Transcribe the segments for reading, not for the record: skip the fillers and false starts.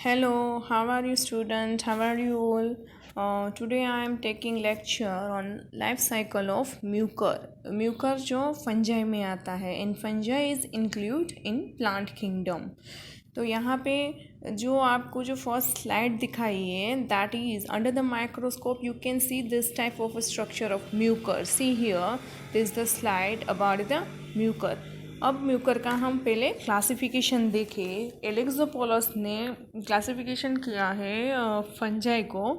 Hello, how are you student? How are you all? Today I am taking lecture on life cycle of mucor. Mucor जो fungi में आता है and fungi is include in plant kingdom. तो यहाँ पे जो आपको जो फर्स्ट स्लाइड दिखाई है that is under the microscope you can see this type of structure of Mucor. See here this the slide about the Mucor. अब Mucor का हम पहले क्लासिफिकेशन देखें. एलेक्सोपोलस ने क्लासिफिकेशन किया है फंजाई को.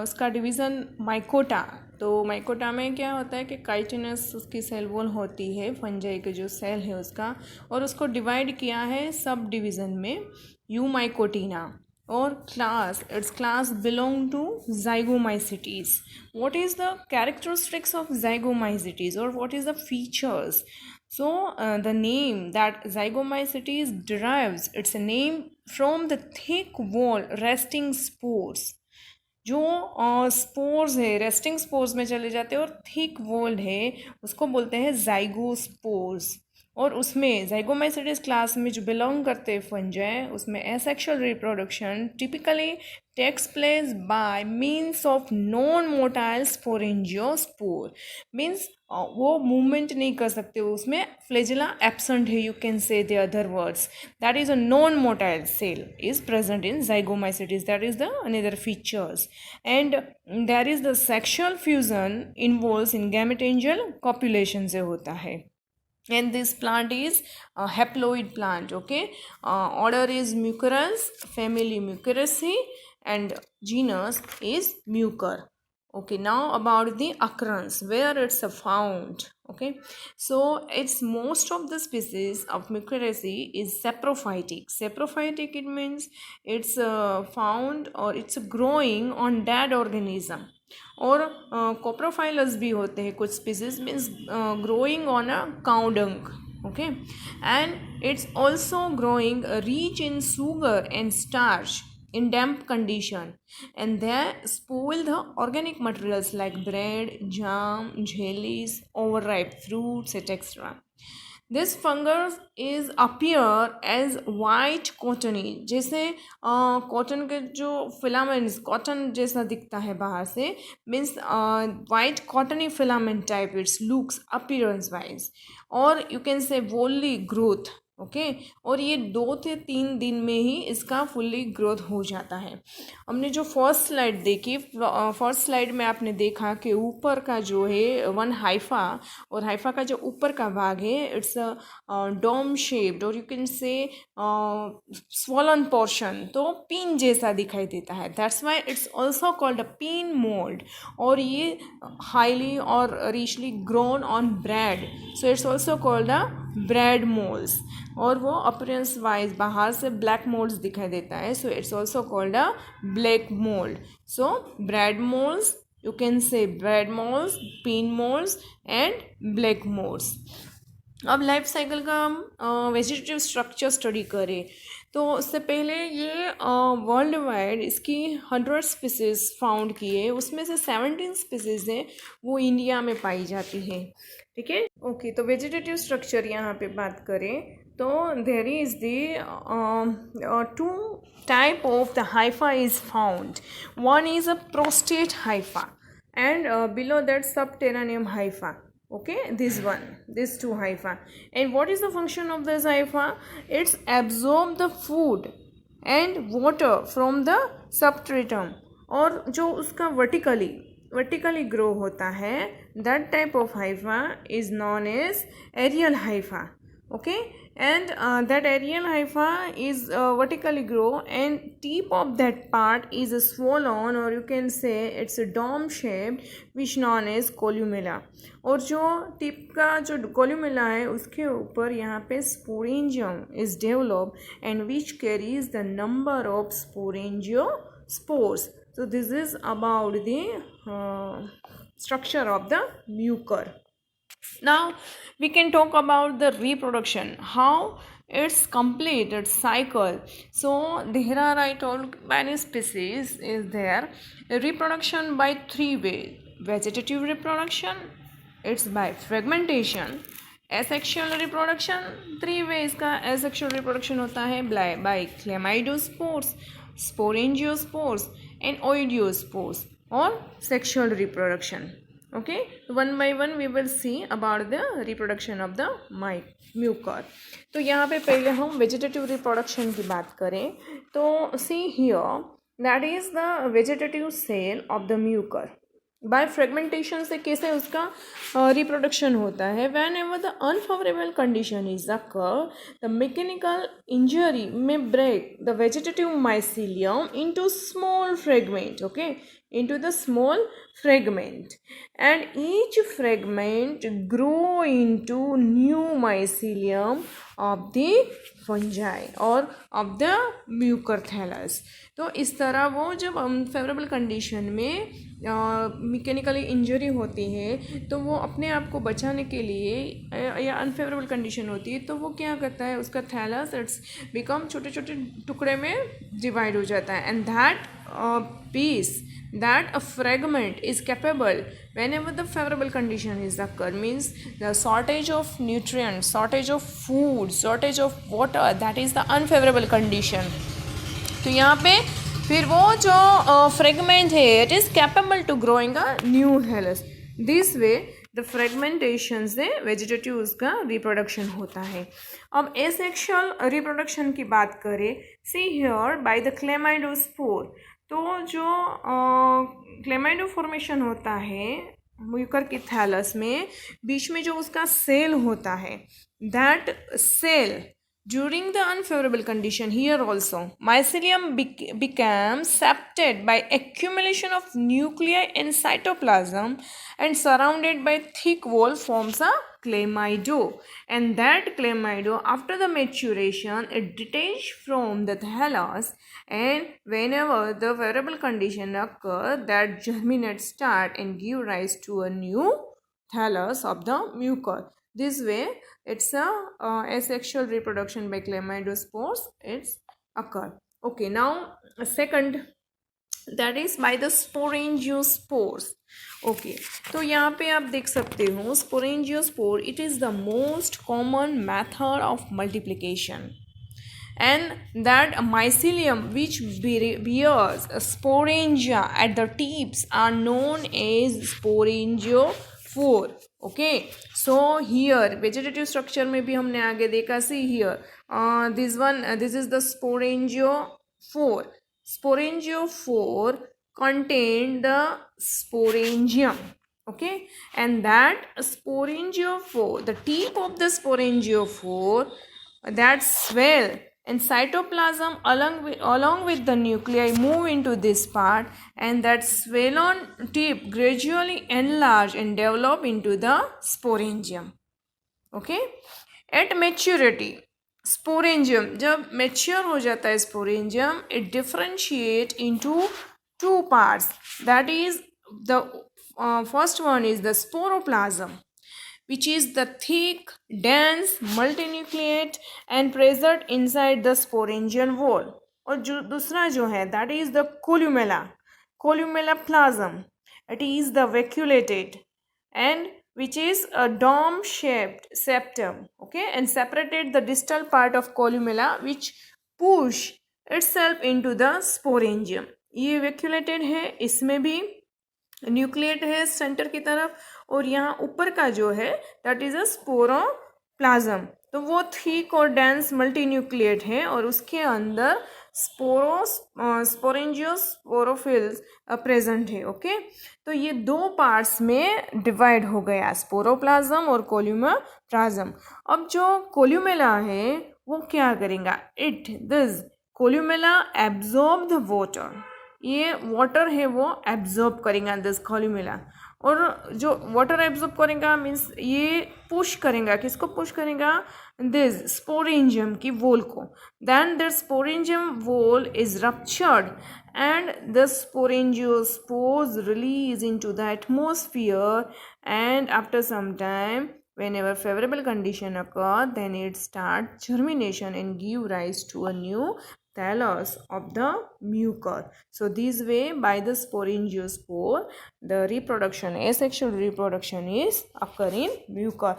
उसका डिवीज़न माइकोटा. तो माइकोटा में क्या होता है कि काइटिनस उसकी सेल वॉल होती है फंजाई के जो सेल है उसका, और उसको डिवाइड किया है सब डिवीज़न में यूमाइकोटिना. और its class belong to zygomycetes. What is the characteristics of zygomycetes or what is the features? So the name that zygomycetes derives its name from the thick wall resting spores. जो spores है resting spores में चले जाते हैं और thick walled है उसको बोलते हैं जाइगोस्पोर्स. और उसमें जाइगोमाइसेटिस क्लास में जो बिलोंग करते हैं फंजाई उसमें asexual reproduction typically takes place by means of non motile sporangiospore. Means वो मूवमेंट नहीं कर सकते, उसमें फ्लेजिला एब्सेंट है. You can say the other words that is a non motile cell is present in zygomycetes. That is the another features. And there is the sexual fusion involves in gametangial copulation से होता है. And this plant is a haploid plant. Okay, order is Mucorales, family Muceraceae, and genus is Mucor. Okay, now about the occurrence, where it's found. Okay, so it's most of the species of Muceraceae is saprophytic. Saprophytic, it means it's found or it's growing on dead organism. और कोप्रोफाइलस भी होते हैं कुछ species, means growing on a cow dung. Okay, and it's also growing rich in sugar and starch in damp condition, and they spoil the organic materials like bread, jam, jellies, overripe fruits, etc. This fungus is appear as white cottony. जैसे cotton के जो filaments cotton जैसा दिखता है बाहर से, means white cottony filament type its looks appearance wise, और you can say wholly growth. Okay, और ये 2 से 3 दिन में ही इसका फुल्ली ग्रोथ हो जाता है. हमने जो फर्स्ट स्लाइड देखी, फर्स्ट स्लाइड में आपने देखा कि ऊपर का जो है वन हाइफा, और हाइफा का जो ऊपर का भाग है इट्स डोम शेप्ड और यू कैन से स्वॉलन पोर्शन, तो पिन जैसा दिखाई देता है. That's why it's also called a pin mould. और ये हाईली और richly grown on bread, so it's also called a bread moulds. और वो अपीयरेंस वाइज बाहर से ब्लैक मोल्ड्स दिखाई देता है, so it's also called a black mould. So bread moulds, you can से bread moulds, pin moulds and black moulds. अब life cycle का हम वेजिटेटिव स्ट्रक्चर स्टडी करें तो उससे पहले ये वर्ल्ड वाइड इसकी 100 स्पीसीज फाउंड किए, उसमें से 17 स्पीसीज हैं वो इंडिया में पाई जाती है. ठीक है, ओके. तो वेजिटेटिव स्ट्रक्चर यहाँ पे बात करें तो there is the 2 type of the hypha is found. One is a prostrate hypha and below that subterranean hypha. Okay, this one, these 2 hypha. And what is the function of this hypha? It's absorb the food and water from the substratum, और जो उसका vertically grow होता है, that type of hypha is known as aerial hypha. Okay, and that aerial hypha is vertically grow, and tip of that part is swollen, or you can say it's a dome shaped, which known as columella. और जो tip का जो columella है उसके ऊपर यहाँ पे sporangium is developed and which carries the number of sporangiospores. So this is about the structure of the mucor. Now we can talk about the reproduction, how it's complete its cycle. So there are, I told, many species is there. Reproduction by 3 ways. Vegetative reproduction, it's by fragmentation, asexual reproduction 3 ways का asexual reproduction होता है by chlamydospores, sporangiospores and oidiospores और sexual reproduction. Okay, one by one we will see about the reproduction of the Mucor. तो यहाँ पे पहले हम vegetative reproduction की बात करें तो see here that is the vegetative cell of the Mucor. By fragmentation से कैसे उसका रिप्रोडक्शन होता है. Whenever the unfavourable condition is occur the mechanical injury में break the vegetative mycelium into small fragment. Okay, into the small fragment and each fragment grow into new mycelium of the fungi or of the mucor thallus. तो इस तरह वो जब unfavourable condition में mechanically injury होती है तो वो अपने आप को बचाने के लिए या अनफेवरेबल कंडीशन होती है तो वो क्या करता है, उसका थैलस इट्स बिकम छोटे छोटे टुकड़े में डिवाइड हो जाता है. And that piece, that a fragment is capable whenever the favorable condition is occur, means the shortage of nutrients, shortage of food, shortage of water, that is the unfavorable condition. तो यहाँ पे फिर वो जो fragment है it is capable to growing a new thallus. This way the fragmentation से vegetative उसका reproduction होता है. अब एसेक्सुअल रिप्रोडक्शन की बात करें, see here by the chlamydospore. तो जो क्लेमाइडो फॉर्मेशन होता है म्यूकर की थैलस में, बीच में जो उसका सेल होता है, that cell during the unfavorable condition here also mycelium became separated by accumulation of nuclei in cytoplasm and surrounded by thick wall forms a clemaido. And that clemaido after the maturation it detached from the thallus, and whenever the favorable condition occur that germinate start and give rise to a new thallus of the mucor. This way it's a asexual reproduction by clemaidospores it's occur. Okay, now second that is by the sporangiospores. Okay, तो यहाँ पे आप देख सकते हो sporangiospore it is the most common method of multiplication, and that mycelium which bears sporangia at the tips are known as sporangiophore. Okay, so here vegetative structure में भी हमने आगे देखा. See here this is the sporangiophore. Sporangiophore contain the sporangium. Okay, and that sporangiophore, the tip of the sporangiophore that swell and cytoplasm along with the nuclei move into this part, and that swollen tip gradually enlarge and develop into the sporangium. Okay, at maturity sporangium जब mature हो जाता है sporangium it differentiate into two parts. That is the first one is the sporoplasm, which is the thick, dense, multinucleate and present inside the sporangial wall. और जो दूसरा जो है that is the columella plasm. It is the vacuolated and which is a dome shaped septum. Okay, and separated the distal part of columella which push itself into the sporangium. ये vacuolated है, इसमें भी nucleate है centre की तरफ, और यहाँ ऊपर का जो है दैट इज अ स्पोरोप्लाज्म. तो वो थिक और डेंस मल्टी न्यूक्लिएट है और उसके अंदर स्पोरेंजियोस्पोरोफिल्स प्रेजेंट है. ओके, तो ये दो पार्ट्स में डिवाइड हो गया, स्पोरोप्लाज्म और कोल्यूमेप्लाज्म. अब जो कोल्यूमेला है वो क्या करेगा, this columella absorb the water. ये वाटर है वो एब्जॉर्ब करेगा दिस कोल्यूमेला, और जो वाटर एब्जॉर्ब करेगा मीन्स ये पुश करेगा, किसको पुश करेगा, दिस स्पोरेंजियम की वॉल को. Then the sporangium wall is ruptured and the sporangiospores release into the atmosphere, and after some time whenever favorable condition occur then it start germination and give rise to a new thallus of the mucor. So this way by the sporangiospore the reproduction, asexual reproduction is occur in mucor.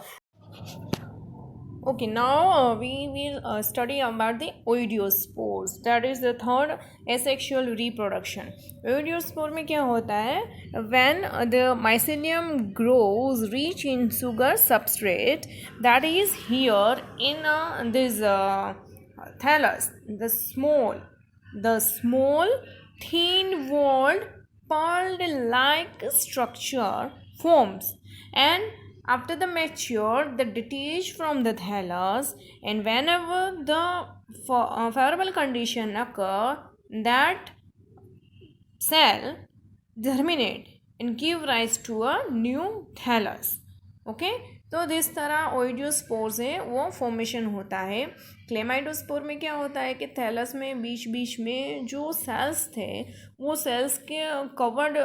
Okay, now we will study about the oidiospores. That is the third asexual reproduction. Oidiospore में क्या होता है? When the mycelium grows rich in sugar substrate, that is here in this thallus, the small thin-walled pearl-like structure forms, and after the mature, they detach from the thallus, and whenever the favorable condition occur, that cell germinate and give rise to a new thallus. Okay तो जिस तरह ओइडियोस्पोर्स है वो formation होता है. Chlamydospore में क्या होता है कि थैलस में बीच बीच में जो सेल्स थे वो सेल्स के covered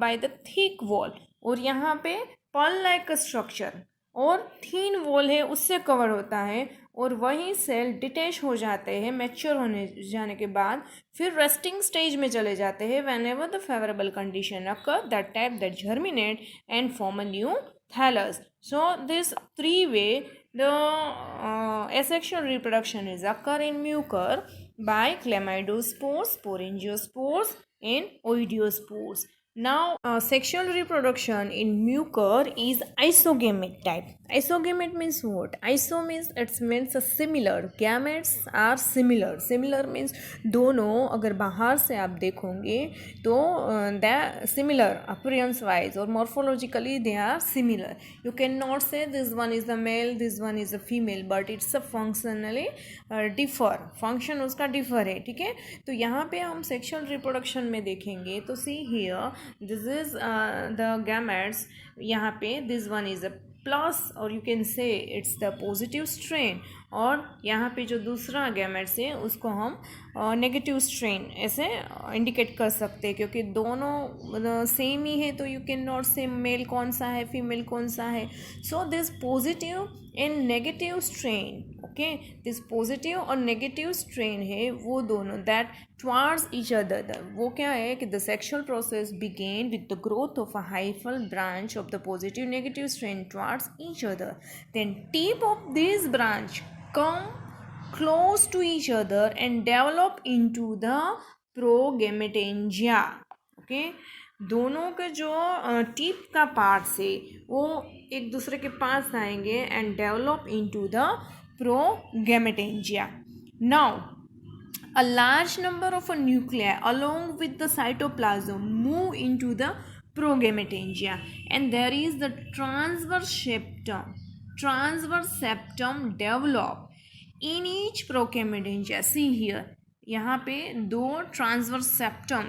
by the thick wall, और यहाँ पे पर्ल लाइक स्ट्रक्चर और थीन वॉल है उससे कवर होता है, और वही सेल डिटैच हो जाते हैं मैच्योर होने जाने के बाद, फिर रेस्टिंग स्टेज में चले जाते हैं. When ever the favourable condition occur that type that germinate and form a new thallus. So this three way the asexual reproduction is occur in mucor by chlamydospores, sporangiospores and oidiospores. Now sexual reproduction in mucor is isogamic type. Isogamic means what? Iso means it means similar, gametes are similar. Similar means दोनों अगर बाहर से आप देखोगे तो they are similar appearance wise or morphologically they are similar. You cannot say this one is the male, this one is a female, but it's a functionally differ. Function उसका differ है, ठीक है. तो यहाँ पे हम sexual reproduction में देखेंगे तो see here this is the gametes. यहाँ पे this one is a plus और you can say it's the positive strain, और यहाँ पे जो दूसरा गैमेट्स है उसको हम नेगेटिव स्ट्रेन ऐसे इंडिकेट कर सकते हैं, क्योंकि दोनों सेम ही है तो यू कैन नॉट से मेल कौन सा है फीमेल कौन सा है. So this positive and negative strain, okay, this positive और नेगेटिव स्ट्रेन है वो दोनों दैट टुवर्ड्स ईच अदर. वो क्या है कि the sexual process begin with the growth of a hyphal branch of the positive negative strain towards each other. Then tip of this branch come close to each other and develop into the progametangia. Okay, दोनों के जो tip का part से वो एक दूसरे के पास आएंगे and develop into the progametangia. Now a large number of nuclei along with the cytoplasm move into the progametangia, and there is the transverse septum develop in each progametangia. See here, यहाँ पे दो transverse septum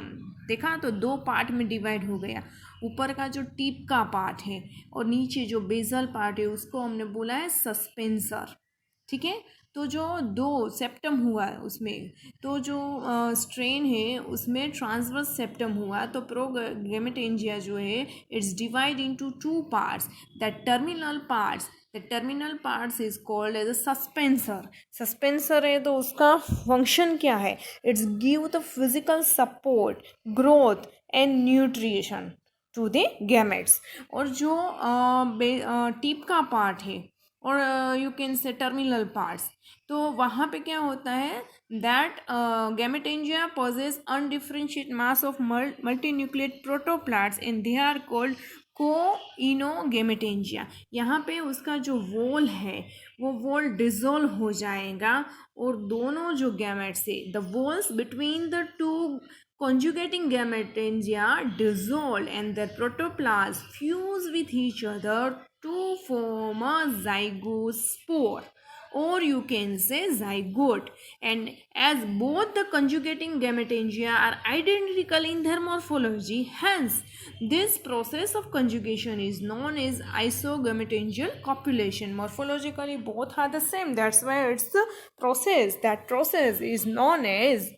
देखा तो दो part में divide हो गया. ऊपर का जो टिप का पार्ट है और नीचे जो बेसल पार्ट है उसको हमने बोला है सस्पेंसर, ठीक है. तो जो दो सेप्टम हुआ उसमें तो जो स्ट्रेन है उसमें ट्रांसवर्स सेप्टम हुआ, तो प्रोगेमेटेंजिया जो है it's divide into two parts. The terminal parts is called as a suspensor है तो उसका फंक्शन क्या है? It's give the physical support, growth and nutrition to the gametes. और जो टिप का पार्ट है और you can say terminal parts, तो वहाँ पे क्या होता है that gametangia possess undifferentiate mass of multinucleate protoplast and they are called coenogametangia. यहाँ पे उसका जो वॉल है वो वॉल डिजोल्व हो जाएगा और दोनों जो गैमेट्स है the walls between the two conjugating gametangia dissolve and the protoplasm fuse with each other to form a zygospore, or you can say zygote. And as both the conjugating gametangia are identical in their morphology, hence this process of conjugation is known as isogametangial copulation. Morphologically both are the same, that's why it's the process. That process is known as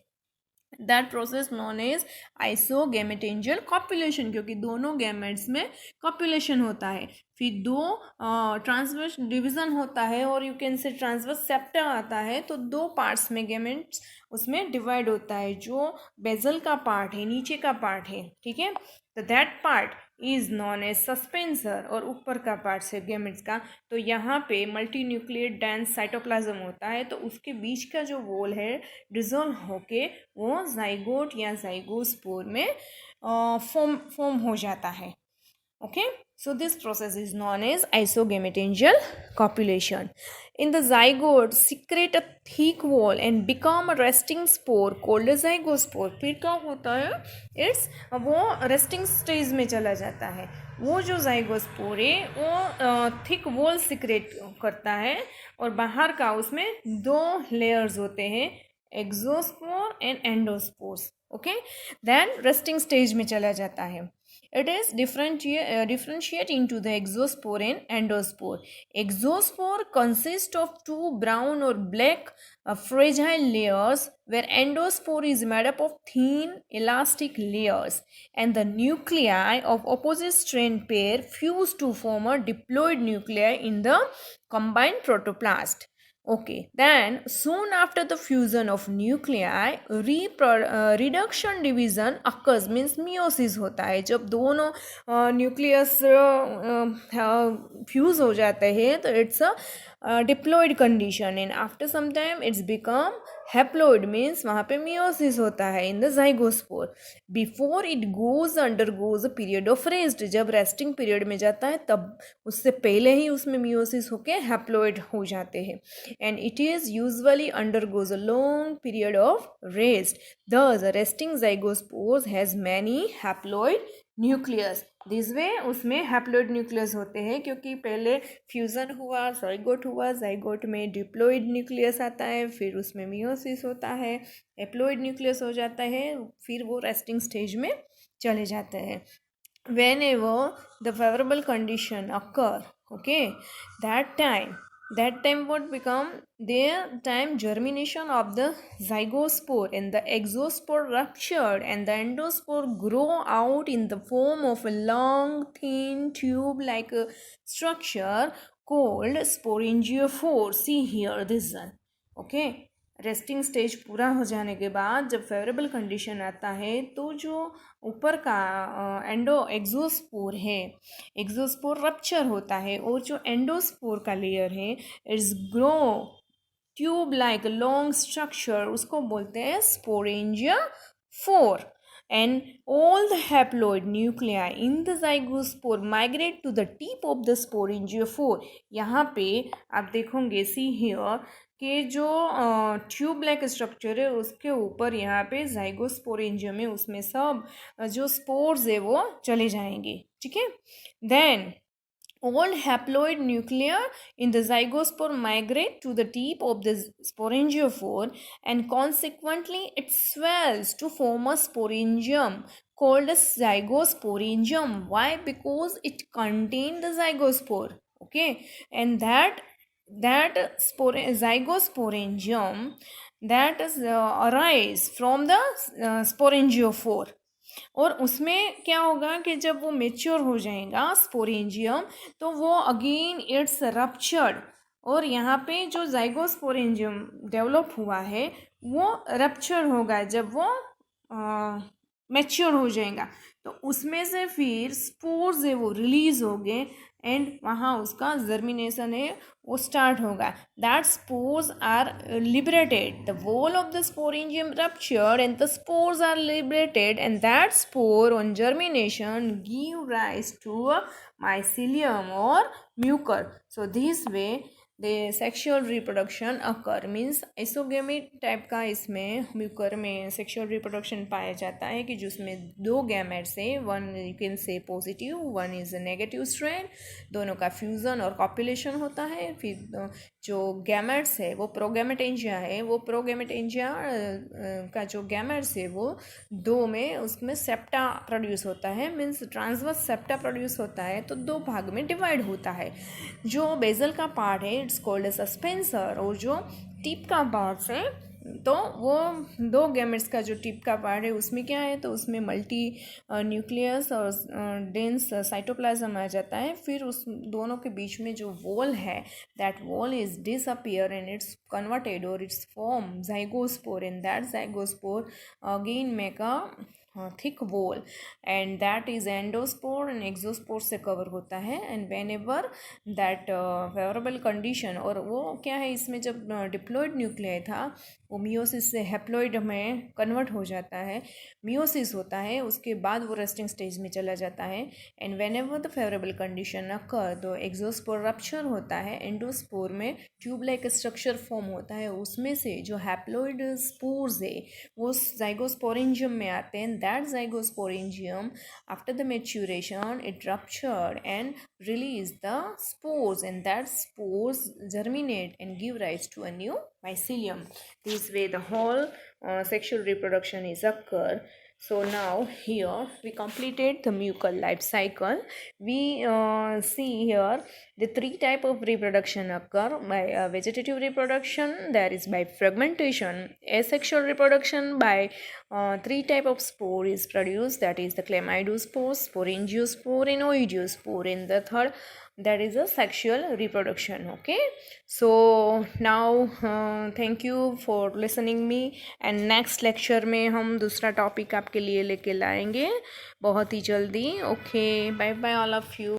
isogametangial copulation, क्योंकि दोनों gametes में copulation होता है. फिर दो transverse division होता है और यू कैन से ट्रांसवर्स सेप्टा आता है, तो दो पार्ट्स में गैमेट्स उसमें डिवाइड होता है। जो बेजल का पार्ट है, नीचे का पार्ट है, ठीक है, तो that part is known as suspensor, और ऊपर का पार्ट से गैमेट्स का, तो यहाँ पे मल्टी न्यूक्लिएट डेंस साइटोप्लाज्म होता है, तो उसके बीच का जो वॉल है डिसॉल्व होके वो जाइगोट या जाइगोस्पोर में फॉर्म हो जाता है। Okay, so this process is known as isogametangial copulation. In the zygote, secrete a thick wall and become a resting spore called a zygospore. फिर क्या होता है, इट्स वो रेस्टिंग स्टेज में चला जाता है। वो जो जाइगोस्पोर है वो थिक वॉल सिक्रेट करता है, और बाहर का उसमें दो लेयर्स होते हैं, exospore and endospores. Okay, then resting stage में चला जाता है। It is differentiate into the exospore and endospore. Exospore consists of two brown or black fragile layers, where endospore is made up of thin elastic layers, and the nuclei of opposite strand pair fuse to form a diploid nuclei in the combined protoplast. Okay, then soon after the fusion of nuclei, reduction division occurs, means meiosis होता है। जब दोनों nucleus fuse हो जाते हैं तो it's a diploid condition, and after some time it's become haploid, means वहाँ पे मियोसिस होता है in the zygospore. Before it goes undergoes a period of rest, जब रेस्टिंग पीरियड में जाता है तब उससे पहले ही उसमें मियोसिस होके हैप्लॉयड हो जाते हैं, and it is usually undergoes a long period of rest. Thus, a resting zygospore has many haploid nucleus. This way उसमें हैप्लॉइड न्यूक्लियस होते हैं, क्योंकि पहले फ्यूज़न हुआ, जाइगोट में डिप्लॉइड न्यूक्लियस आता है, फिर उसमें मियोसिस होता है, हैप्लॉइड न्यूक्लियस हो जाता है, फिर वो रेस्टिंग स्टेज में चले जाते हैं। Whenever the favorable condition occur, okay, that time what become their time germination of the zygospore, and the exospore ruptured and the endospore grow out in the form of a long thin tube like a structure called sporangiophore. See here this one. Okay, resting stage पूरा हो जाने के बाद जब favourable condition आता है, तो जो ऊपर का एक्सोस्पोर है, एक्सोस्पोर रप्चर होता है, और जो एंडोस्पोर का लेयर है it's grow tube like long structure, उसको बोलते हैं sporangia four, and all the haploid nuclei in the zygospore migrate to the tip of the sporangiophore. यहाँ पे आप देखोगे सी हियर कि जो ट्यूब लाइक स्ट्रक्चर है उसके ऊपर यहाँ पे जाइगोस्पोरेंजियम है, उसमें सब जो स्पोर्स है वो चले जाएंगे, ठीक है। Then all haploid nuclei in the zygospore migrate to the tip of the sporangiophore, and consequently it swells to form a sporangium called as zygosporangium. Why? Because it contains the zygospore. Okay, and that zygosporangium that is arise from the sporangiophore, और उसमें क्या होगा कि जब वो mature हो जाएगा sporangium, तो वो अगेन इट्स रप्चर्ड, और यहाँ पे जो जाइगोस्पोरेंजियम डेवलप हुआ है वो रप्चर होगा जब वो मैच्योर हो जाएगा, तो उसमें से फिर स्पोर्स है वो रिलीज होंगे, एंड वहाँ उसका जर्मिनेशन है वो स्टार्ट होगा। That spores are liberated, the wall of the sporangium ruptured and the spores are liberated, and that spore on germination give rise to a mycelium or mucor. So this way the sexual reproduction occur, means isogamic type का इसमें Mucor में sexual reproduction पाया जाता है, कि जिसमें दो gametes है, वन यू कैन से positive, one is a negative strand, दोनों का फ्यूज़न और कॉपुलेशन होता है। फिर जो गैमेट्स है वो प्रोगैमेटेंजिया है, वो प्रोगैमेटेंजिया का जो गैमेट्स है वो दो में उसमें सेप्टा प्रोड्यूस होता है, मीन्स ट्रांसवर्स सेप्टा प्रोड्यूस होता है, तो दो भाग में डिवाइड होता है। जो बेजल का पार्ट है इट्स कॉल्ड ए सस्पेंसर, और जो टिप का पार्ट है तो वो दो गैमेट्स का जो टिप का पार्ट है उसमें क्या है, तो उसमें मल्टी न्यूक्लियस और डेंस साइटोप्लाज्म आ जाता है। फिर उस दोनों के बीच में जो वॉल है, that wall is disappear and it's converted और it's form zygospore, and that zygospore again make a thick wall, and that is endospore and exospore से कवर होता है। And whenever that favourable condition, और वो क्या है, इसमें जब डिप्लॉयड न्यूक्लियाई था वो मियोसिस से हैप्लॉइड में कन्वर्ट हो जाता है, मियोसिस होता है, उसके बाद वो रेस्टिंग स्टेज में चला जाता है। And whenever the favourable condition occur, तो एक्सोस्पोर रप्चर होता है, एंडोस्पोर में ट्यूब लाइक स्ट्रक्चर फॉर्म होता है, उसमें से जो हैप्लॉइड स्पोर्स है वो जाइगोस्पोरेंजियम में आते हैं। That zygosporangium after the maturation it ruptured and release the spores, and that spores germinate and give rise to a new mycelium. This way the whole sexual reproduction is occur. So now here we completed the mucal life cycle. We see here the three type of reproduction occur. By vegetative reproduction, that is by fragmentation. Asexual reproduction, by three type of spore is produced, that is the chlamydospore, sporangiospore and oidiospore. And the third, that is a sexual reproduction. Okay, so now thank you for listening me, and next lecture में हम दूसरा topic आपके लिए लेके लाएंगे बहुत ही जल्दी. Okay, bye bye all of you.